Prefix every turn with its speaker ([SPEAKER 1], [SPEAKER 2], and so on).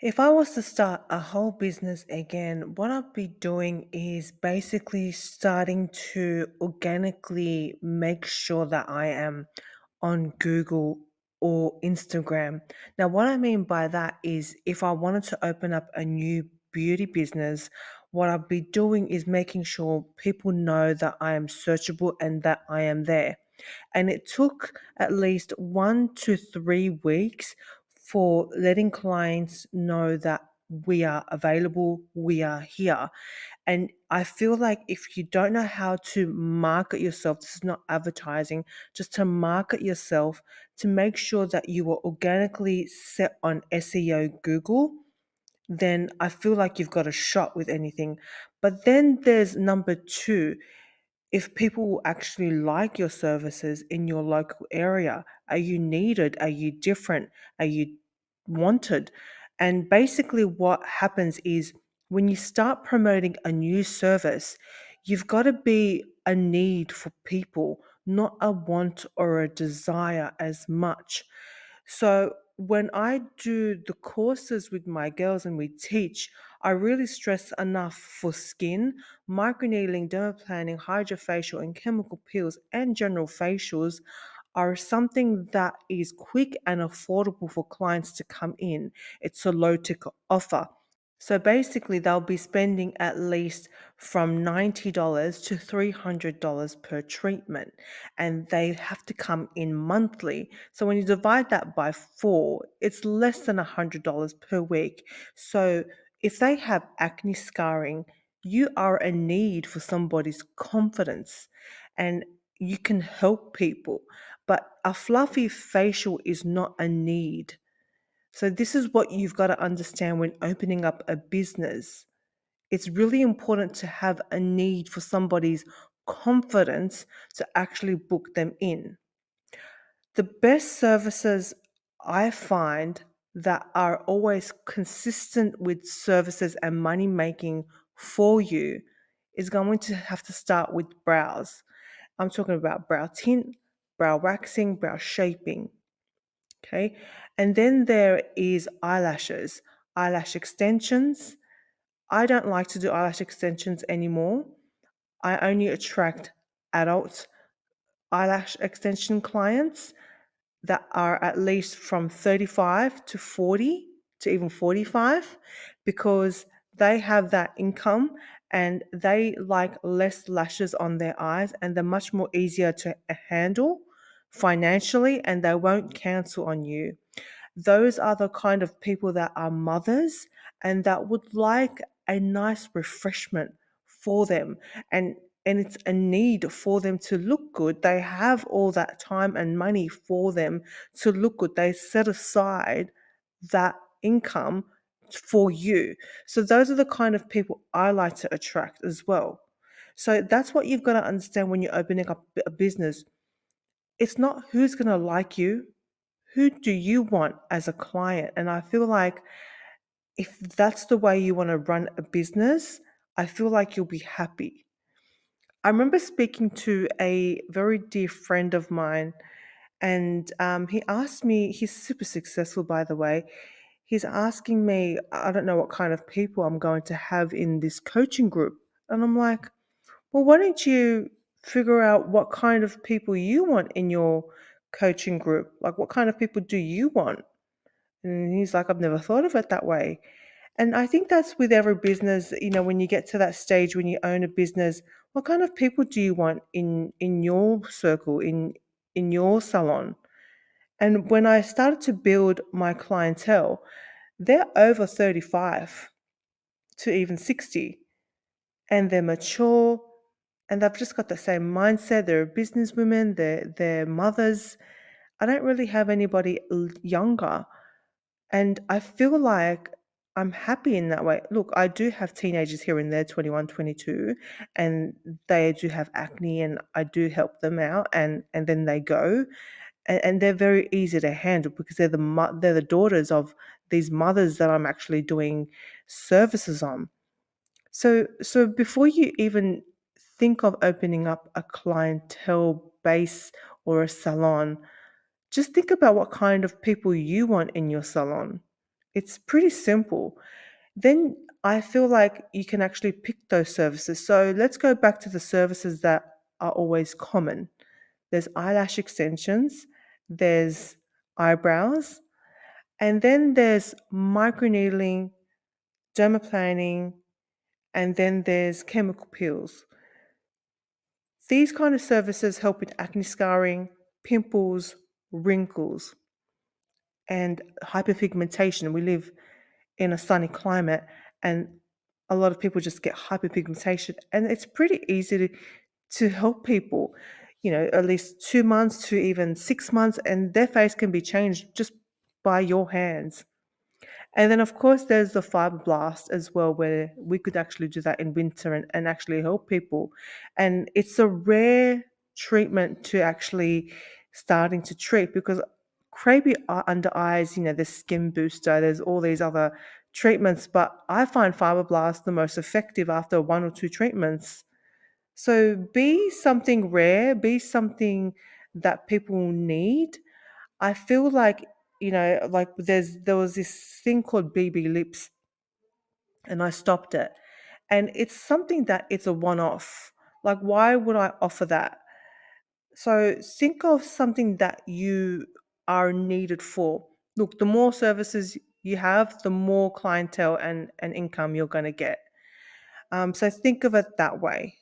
[SPEAKER 1] If I was to start a whole business again, what I'd be doing is basically starting to organically make sure that I am on Google or Instagram. Now, what I mean by that is if I wanted to open up a new beauty business, what I'd be doing is making sure people know that I am searchable and that I am there. And it took at least 1 to 3 weeks for letting clients know that we are available, we are here. And I feel like if you don't know how to market yourself, this is not advertising, just to market yourself, to make sure that you are organically set on SEO Google, then I feel like you've got a shot with anything. But then there's number two, if people will actually like your services in your local area. Are you needed? Are you different? Are you wanted? And basically, what happens is when you start promoting a new service, you've got to be a need for people, not a want or a desire as much. So when I do the courses with my girls and we teach, I really stress enough for skin, microneedling, dermaplaning, hydrofacial, and chemical peels and general facials are something that is quick and affordable for clients to come in. It's a low ticket offer. So basically, they'll be spending at least from $90 to $300 per treatment, and they have to come in monthly. So when you divide that by four, it's less than $100 per week. So if they have acne scarring, you are a need for somebody's confidence and you can help people. But a fluffy facial is not a need. So, this is what you've got to understand when opening up a business. It's really important to have a need for somebody's confidence to actually book them in. The best services I find that are always consistent with services and money making for you is going to have to start with brows. I'm talking about brow tint, brow waxing, brow shaping. Okay. And then there is eyelashes, eyelash extensions. I don't like to do eyelash extensions anymore. I only attract adult eyelash extension clients that are at least from 35 to 40 to even 45 because they have that income and they like less lashes on their eyes and they're much more easier to handle financially and they won't cancel on you. Those are the kind of people that are mothers and that would like a nice refreshment for them. And it's a need for them to look good. They have all that time and money for them to look good. They set aside that income for you. So those are the kind of people I like to attract as well. So that's what you've got to understand when you're opening up a business. It's not who's going to like you, who do you want as a client? And I feel like if that's the way you want to run a business, I feel like you'll be happy. I remember speaking to a very dear friend of mine, and he asked me, he's super successful, by the way. He's asking me, I don't know what kind of people I'm going to have in this coaching group. And I'm like, well, why don't you figure out what kind of people you want in your coaching group? Like, what kind of people do you want? And he's like, I've never thought of it that way. And I think that's with every business, when you get to that stage when you own a business, what kind of people do you want in your circle, in your salon? And when I started to build my clientele, they're over 35 to even 60 and they're mature and they've just got the same mindset. They're businesswomen, they're mothers. I don't really have anybody younger. And I feel like I'm happy in that way. Look, I do have teenagers here and there, 21, 22, and they do have acne and I do help them out and then they go. And they're very easy to handle because they're the daughters of these mothers that I'm actually doing services on. So before you even think of opening up a clientele base or a salon, just think about what kind of people you want in your salon. It's pretty simple. Then I feel like you can actually pick those services. So let's go back to the services that are always common. There's eyelash extensions, there's eyebrows, and then there's microneedling, dermaplaning, and then there's chemical peels. These kind of services help with acne scarring, pimples, wrinkles, and hyperpigmentation. We live in a sunny climate, and a lot of people just get hyperpigmentation, and it's pretty easy to help people, at least 2 months to even 6 months, and their face can be changed just by your hands. And then, of course, there's the fibroblast as well, where we could actually do that in winter and actually help people. And it's a rare treatment to actually starting to treat because crepey under eyes, there's skin booster, there's all these other treatments, but I find fibroblast the most effective after one or two treatments. So be something rare, be something that people need. I feel like, like there was this thing called BB lips and I stopped it. And it's something that it's a one-off. Like why would I offer that? So think of something that you are needed for. Look, the more services you have, the more clientele and income you're going to get. So think of it that way.